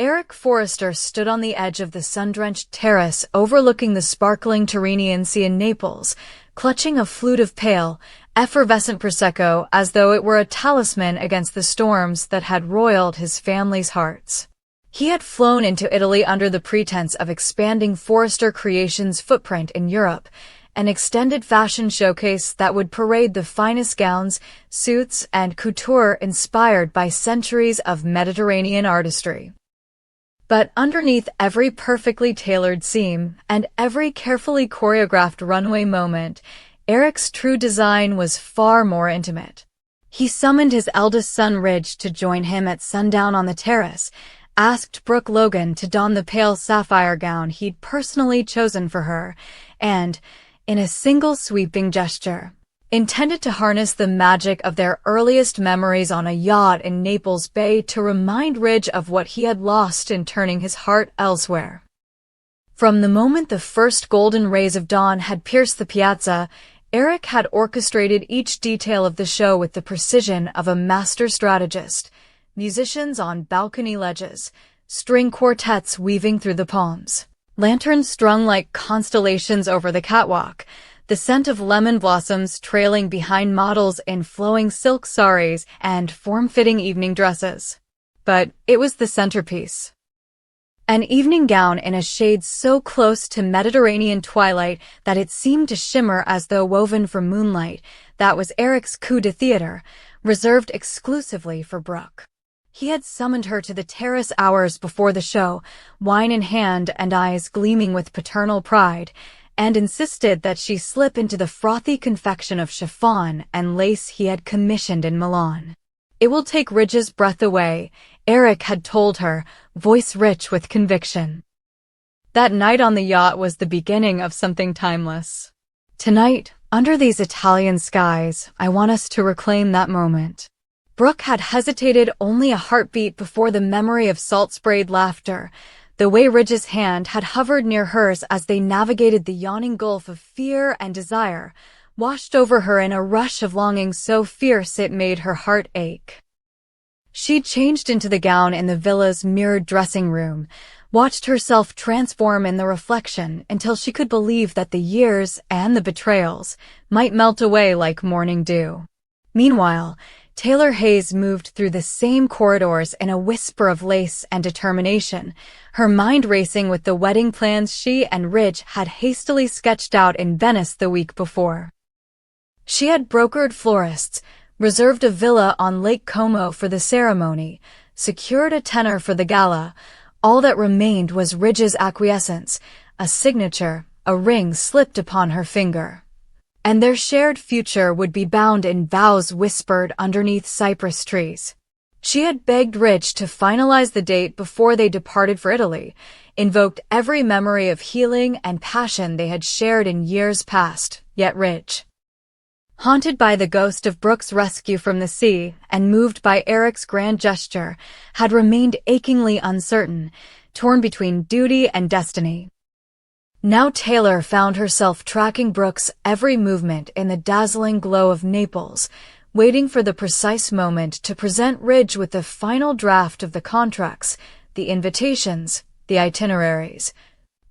Eric Forrester stood on the edge of the sun-drenched terrace overlooking the sparkling Tyrrhenian Sea in Naples, clutching a flute of pale, effervescent Prosecco as though it were a talisman against the storms that had roiled his family's hearts. He had flown into Italy under the pretense of expanding Forrester Creations' footprint in Europe, an extended fashion showcase that would parade the finest gowns, suits, and couture inspired by centuries of Mediterranean artistry. But underneath every perfectly tailored seam and every carefully choreographed runway moment, Eric's true design was far more intimate. He summoned his eldest son Ridge to join him at sundown on the terrace, asked Brooke Logan to don the pale sapphire gown he'd personally chosen for her, and, in a single sweeping gesture, intended to harness the magic of their earliest memories on a yacht in Naples Bay to remind Ridge of what he had lost in turning his heart elsewhere. From the moment the first golden rays of dawn had pierced the piazza, Eric had orchestrated each detail of the show with the precision of a master strategist. Musicians on balcony ledges, string quartets weaving through the palms, lanterns strung like constellations over the catwalk, the scent of lemon blossoms trailing behind models in flowing silk saris and form-fitting evening dresses. But it was the centerpiece. An evening gown in a shade so close to Mediterranean twilight that it seemed to shimmer as though woven from moonlight. That was Eric's coup de theater, reserved exclusively for Brooke. He had summoned her to the terrace hours before the show, wine in hand and eyes gleaming with paternal pride, and insisted that she slip into the frothy confection of chiffon and lace he had commissioned in Milan. "It will take Ridge's breath away," Eric had told her, voice rich with conviction. That night on the yacht was the beginning of something timeless. "Tonight, under these Italian skies, I want us to reclaim that moment." Brooke had hesitated only a heartbeat before the memory of salt-sprayed laughter, the way Ridge's hand had hovered near hers as they navigated the yawning gulf of fear and desire, washed over her in a rush of longing so fierce it made her heart ache. She'd changed into the gown in the villa's mirrored dressing room, watched herself transform in the reflection until she could believe that the years and the betrayals might melt away like morning dew. Meanwhile, Taylor Hayes moved through the same corridors in a whisper of lace and determination, her mind racing with the wedding plans she and Ridge had hastily sketched out in Venice the week before. She had brokered florists, reserved a villa on Lake Como for the ceremony, secured a tenor for the gala. All that remained was Ridge's acquiescence, a signature, a ring slipped upon her finger. And their shared future would be bound in vows whispered underneath cypress trees. She had begged Ridge to finalize the date before they departed for Italy, invoked every memory of healing and passion they had shared in years past, yet Ridge, haunted by the ghost of Brooke's rescue from the sea and moved by Eric's grand gesture, had remained achingly uncertain, torn between duty and destiny. Now Taylor found herself tracking Brooke's every movement in the dazzling glow of Naples, waiting for the precise moment to present Ridge with the final draft of the contracts, the invitations, the itineraries.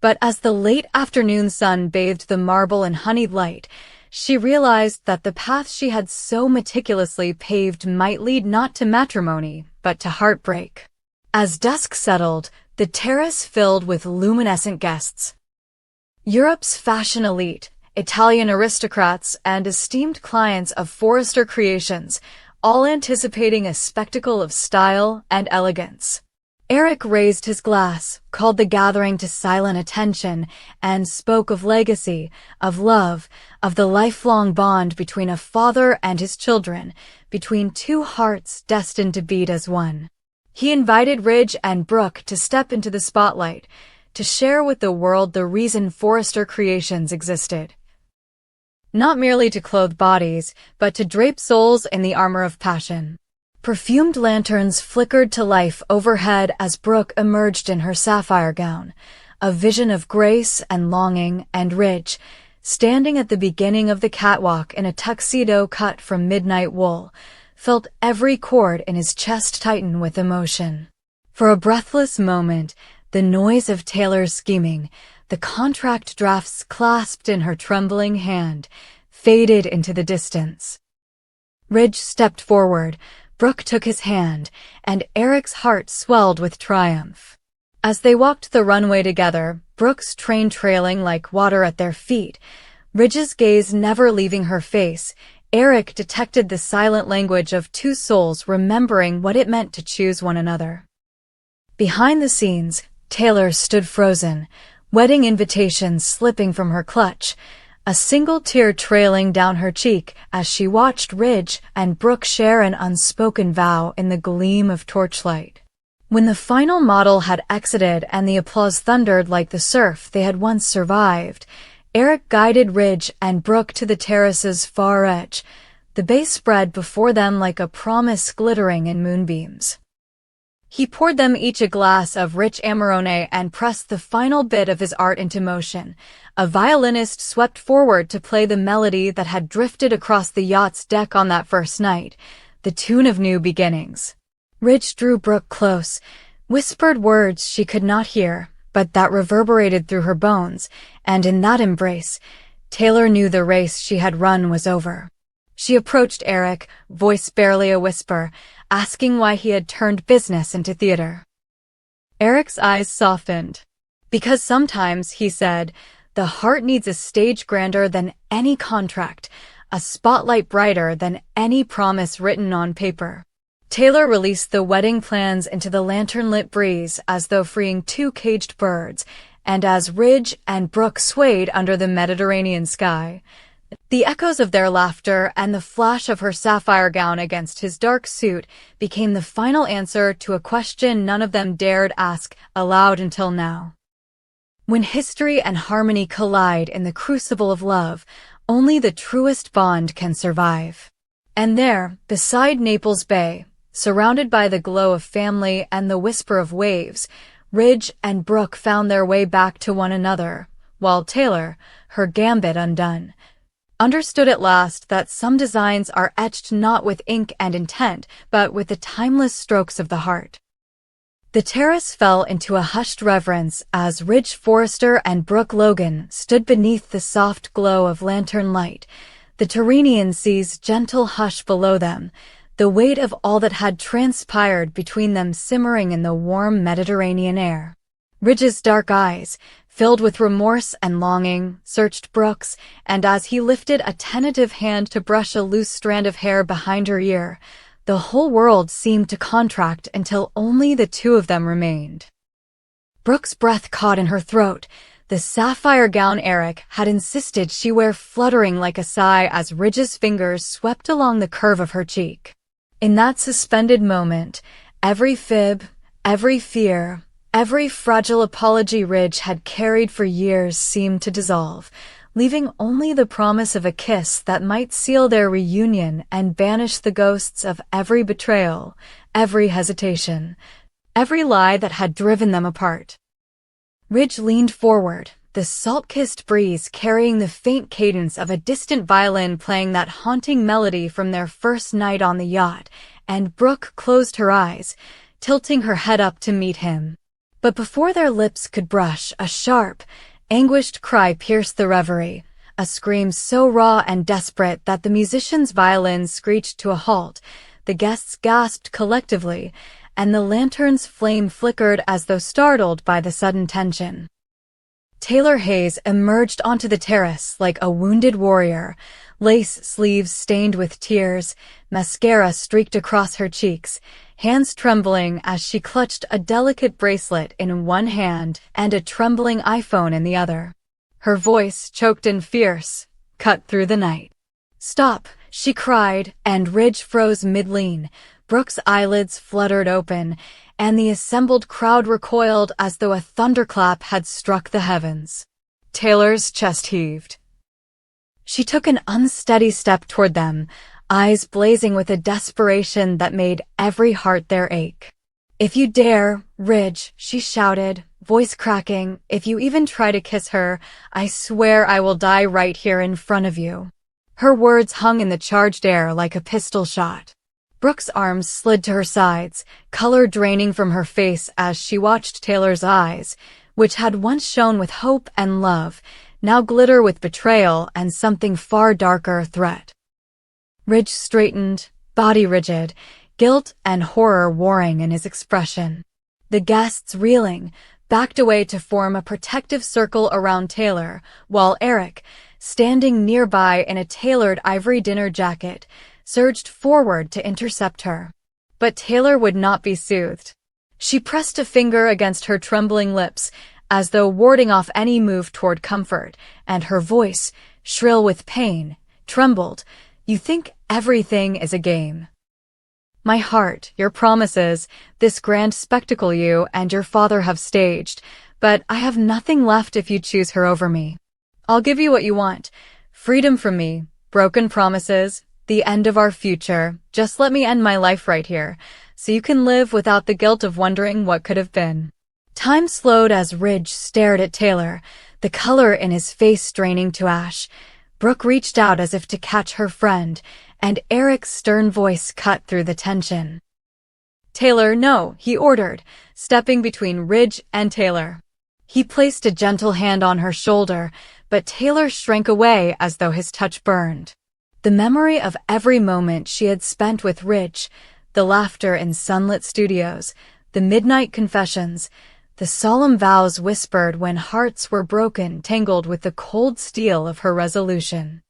But as the late afternoon sun bathed the marble in honeyed light, she realized that the path she had so meticulously paved might lead not to matrimony, but to heartbreak. As dusk settled, the terrace filled with luminescent guests. Europe's fashion elite, Italian aristocrats, and esteemed clients of Forrester Creations, all anticipating a spectacle of style and elegance. Eric raised his glass, called the gathering to silent attention, and spoke of legacy, of love, of the lifelong bond between a father and his children, between two hearts destined to beat as one. He invited Ridge and Brooke to step into the spotlight, to share with the world the reason Forrester Creations existed. Not merely to clothe bodies, but to drape souls in the armor of passion. Perfumed lanterns flickered to life overhead as Brooke emerged in her sapphire gown, a vision of grace and longing, and Ridge, standing at the beginning of the catwalk in a tuxedo cut from midnight wool, felt every chord in his chest tighten with emotion. For a breathless moment, the noise of Taylor's scheming, the contract drafts clasped in her trembling hand, faded into the distance. Ridge stepped forward, Brooke took his hand, and Eric's heart swelled with triumph. As they walked the runway together, Brooke's train trailing like water at their feet, Ridge's gaze never leaving her face, Eric detected the silent language of two souls remembering what it meant to choose one another. Behind the scenes, Taylor stood frozen, wedding invitations slipping from her clutch, a single tear trailing down her cheek as she watched Ridge and Brooke share an unspoken vow in the gleam of torchlight. When the final model had exited and the applause thundered like the surf they had once survived, Eric guided Ridge and Brooke to the terrace's far edge, the bay spread before them like a promise glittering in moonbeams. He poured them each a glass of rich Amarone and pressed the final bit of his art into motion. A violinist swept forward to play the melody that had drifted across the yacht's deck on that first night, the tune of new beginnings. Ridge drew Brooke close, whispered words she could not hear, but that reverberated through her bones, and in that embrace, Taylor knew the race she had run was over. She approached Eric, voice barely a whisper, asking why he had turned business into theater. Eric's eyes softened. Because sometimes, he said, the heart needs a stage grander than any contract, a spotlight brighter than any promise written on paper. Taylor released the wedding plans into the lantern-lit breeze as though freeing two caged birds, and as Ridge and Brooke swayed under the Mediterranean sky, the echoes of their laughter and the flash of her sapphire gown against his dark suit became the final answer to a question none of them dared ask aloud until now. When history and harmony collide in the crucible of love, only the truest bond can survive. And there, beside Naples Bay, surrounded by the glow of family and the whisper of waves, Ridge and Brooke found their way back to one another, while Taylor, her gambit undone, understood at last that some designs are etched not with ink and intent, but with the timeless strokes of the heart. The terrace fell into a hushed reverence as Ridge Forrester and Brooke Logan stood beneath the soft glow of lantern light, the Tyrrhenian sea's gentle hush below them, the weight of all that had transpired between them simmering in the warm Mediterranean air. Ridge's dark eyes, filled with remorse and longing, searched Brooke's, and as he lifted a tentative hand to brush a loose strand of hair behind her ear, the whole world seemed to contract until only the two of them remained. Brooke's breath caught in her throat, the sapphire gown Eric had insisted she wear fluttering like a sigh as Ridge's fingers swept along the curve of her cheek. In that suspended moment, every fib, every fear, every fragile apology Ridge had carried for years seemed to dissolve, leaving only the promise of a kiss that might seal their reunion and banish the ghosts of every betrayal, every hesitation, every lie that had driven them apart. Ridge leaned forward, the salt-kissed breeze carrying the faint cadence of a distant violin playing that haunting melody from their first night on the yacht, and Brooke closed her eyes, tilting her head up to meet him. But before their lips could brush, a sharp, anguished cry pierced the reverie, a scream so raw and desperate that the musician's violin screeched to a halt, the guests gasped collectively, and the lantern's flame flickered as though startled by the sudden tension. Taylor Hayes emerged onto the terrace like a wounded warrior, lace sleeves stained with tears, mascara streaked across her cheeks, hands trembling as she clutched a delicate bracelet in one hand and a trembling iPhone in the other. Her voice, choked and fierce, cut through the night. "Stop," she cried, and Ridge froze mid-lean. Brooke's eyelids fluttered open, and the assembled crowd recoiled as though a thunderclap had struck the heavens. Taylor's chest heaved. She took an unsteady step toward them, eyes blazing with a desperation that made every heart there ache. "If you dare, Ridge," she shouted, voice cracking, "if you even try to kiss her, I swear I will die right here in front of you." Her words hung in the charged air like a pistol shot. Brooke's arms slid to her sides, color draining from her face as she watched Taylor's eyes, which had once shone with hope and love, now glitter with betrayal and something far darker, threat. Ridge straightened, body rigid, guilt and horror warring in his expression. The guests, reeling, backed away to form a protective circle around Taylor, while Eric, standing nearby in a tailored ivory dinner jacket, surged forward to intercept her. But Taylor would not be soothed. She pressed a finger against her trembling lips, as though warding off any move toward comfort, and her voice, shrill with pain, trembled. "You think everything is a game. My heart, your promises, this grand spectacle you and your father have staged, but I have nothing left if you choose her over me. I'll give you what you want. Freedom from me, broken promises, the end of our future. Just let me end my life right here, so you can live without the guilt of wondering what could have been." Time slowed as Ridge stared at Taylor, the color in his face straining to ash. Brooke reached out as if to catch her friend, and Eric's stern voice cut through the tension. "Taylor, no," he ordered, stepping between Ridge and Taylor. He placed a gentle hand on her shoulder, but Taylor shrank away as though his touch burned. The memory of every moment she had spent with Ridge, the laughter in sunlit studios, the midnight confessions, the solemn vows whispered when hearts were broken tangled with the cold steel of her resolution.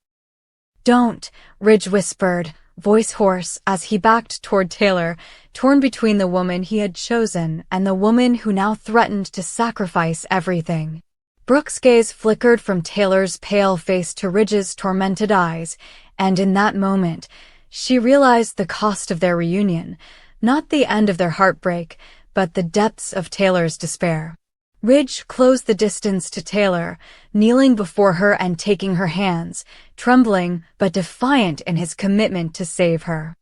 "Don't," Ridge whispered, voice hoarse, as he backed toward Taylor, torn between the woman he had chosen and the woman who now threatened to sacrifice everything. Brooke's gaze flickered from Taylor's pale face to Ridge's tormented eyes, and in that moment, she realized the cost of their reunion, not the end of their heartbreak, but the depths of Taylor's despair. Ridge closed the distance to Taylor, kneeling before her and taking her hands, trembling but defiant in his commitment to save her.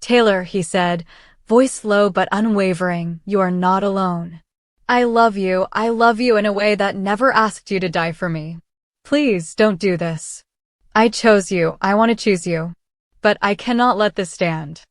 "Taylor," he said, voice low but unwavering, "you are not alone. I love you in a way that never asked you to die for me. Please don't do this. I chose you, I want to choose you. But I cannot let this stand.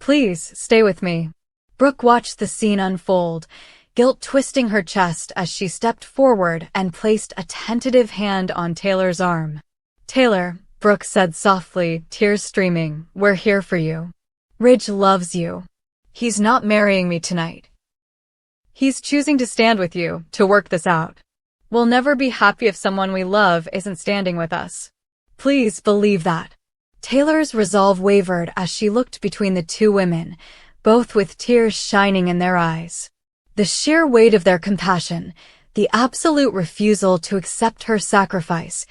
Please, stay with me." Brooke watched the scene unfold, guilt twisting her chest as she stepped forward and placed a tentative hand on Taylor's arm. "Taylor," Brooke said softly, tears streaming, "we're here for you. Ridge loves you. He's not marrying me tonight. He's choosing to stand with you, to work this out. We'll never be happy if someone we love isn't standing with us. Please believe that." Taylor's resolve wavered as she looked between the two women, both with tears shining in their eyes. The sheer weight of their compassion, the absolute refusal to accept her sacrifice,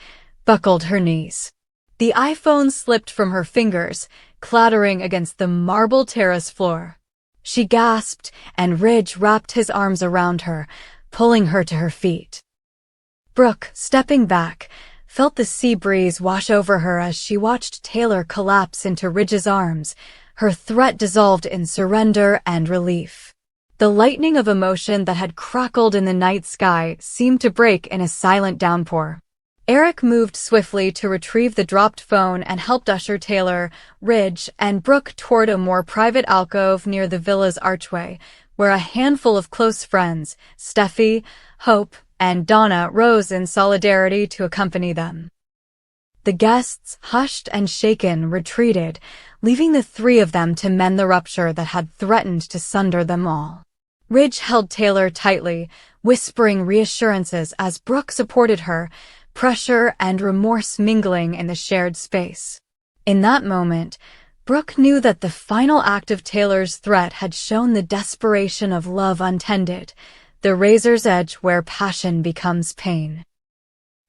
buckled her knees. The iPhone slipped from her fingers, clattering against the marble terrace floor. She gasped, and Ridge wrapped his arms around her, pulling her to her feet. Brooke, stepping back, felt the sea breeze wash over her as she watched Taylor collapse into Ridge's arms, her threat dissolved in surrender and relief. The lightning of emotion that had crackled in the night sky seemed to break in a silent downpour. Eric moved swiftly to retrieve the dropped phone and helped usher Taylor, Ridge, and Brooke toward a more private alcove near the villa's archway, where a handful of close friends, Steffi, Hope, and Donna, rose in solidarity to accompany them. The guests, hushed and shaken, retreated, leaving the three of them to mend the rupture that had threatened to sunder them all. Ridge held Taylor tightly, whispering reassurances as Brooke supported her, pressure and remorse mingling in the shared space. In that moment, Brooke knew that the final act of Taylor's threat had shown the desperation of love untended, the razor's edge where passion becomes pain.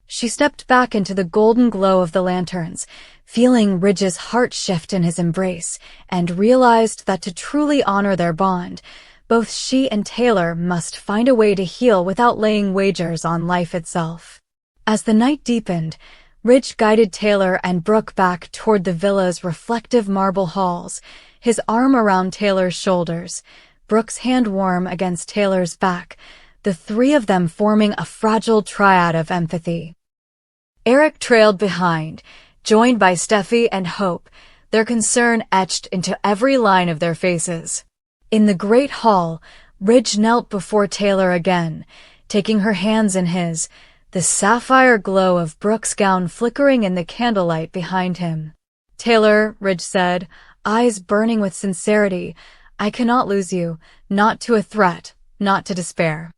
She stepped back into the golden glow of the lanterns, feeling Ridge's heart shift in his embrace, and realized that to truly honor their bond, both she and Taylor must find a way to heal without laying wagers on life itself. As the night deepened, Ridge guided Taylor and Brooke back toward the villa's reflective marble halls, his arm around Taylor's shoulders, Brooke's hand warm against Taylor's back, the three of them forming a fragile triad of empathy. Eric trailed behind, joined by Steffi and Hope, their concern etched into every line of their faces. In the great hall, Ridge knelt before Taylor again, taking her hands in his, the sapphire glow of Brooke's gown flickering in the candlelight behind him. "Taylor," Ridge said, eyes burning with sincerity, "I cannot lose you, not to a threat, not to despair.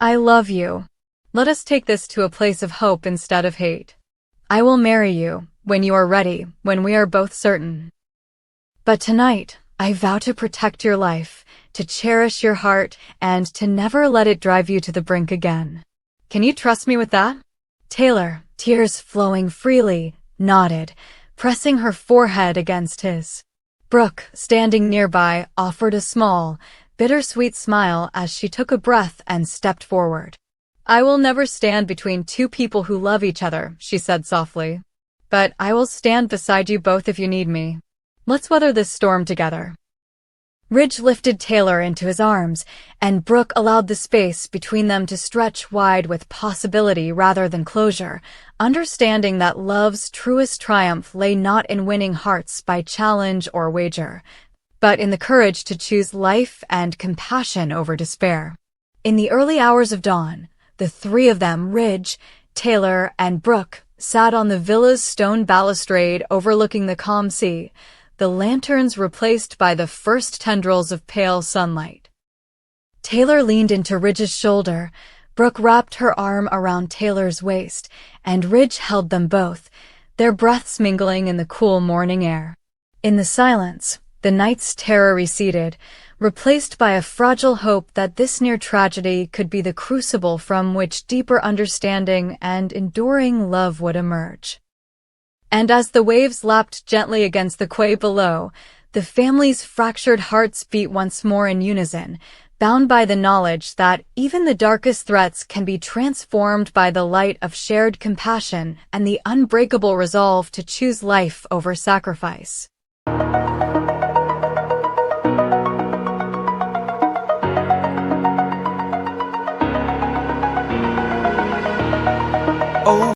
I love you. Let us take this to a place of hope instead of hate. I will marry you, when you are ready, when we are both certain. But tonight, I vow to protect your life, to cherish your heart, and to never let it drive you to the brink again. Can you trust me with that?" Taylor, tears flowing freely, nodded, pressing her forehead against his. Brooke, standing nearby, offered a small, bittersweet smile as she took a breath and stepped forward. "I will never stand between two people who love each other," she said softly. "But I will stand beside you both if you need me. Let's weather this storm together." Ridge lifted Taylor into his arms, and Brooke allowed the space between them to stretch wide with possibility rather than closure, understanding that love's truest triumph lay not in winning hearts by challenge or wager, but in the courage to choose life and compassion over despair. In the early hours of dawn, the three of them, Ridge, Taylor, and Brooke, sat on the villa's stone balustrade overlooking the calm sea, the lanterns replaced by the first tendrils of pale sunlight. Taylor leaned into Ridge's shoulder, Brooke wrapped her arm around Taylor's waist, and Ridge held them both, their breaths mingling in the cool morning air. In the silence, the night's terror receded, replaced by a fragile hope that this near tragedy could be the crucible from which deeper understanding and enduring love would emerge. And as the waves lapped gently against the quay below, the family's fractured hearts beat once more in unison, bound by the knowledge that even the darkest threats can be transformed by the light of shared compassion and the unbreakable resolve to choose life over sacrifice.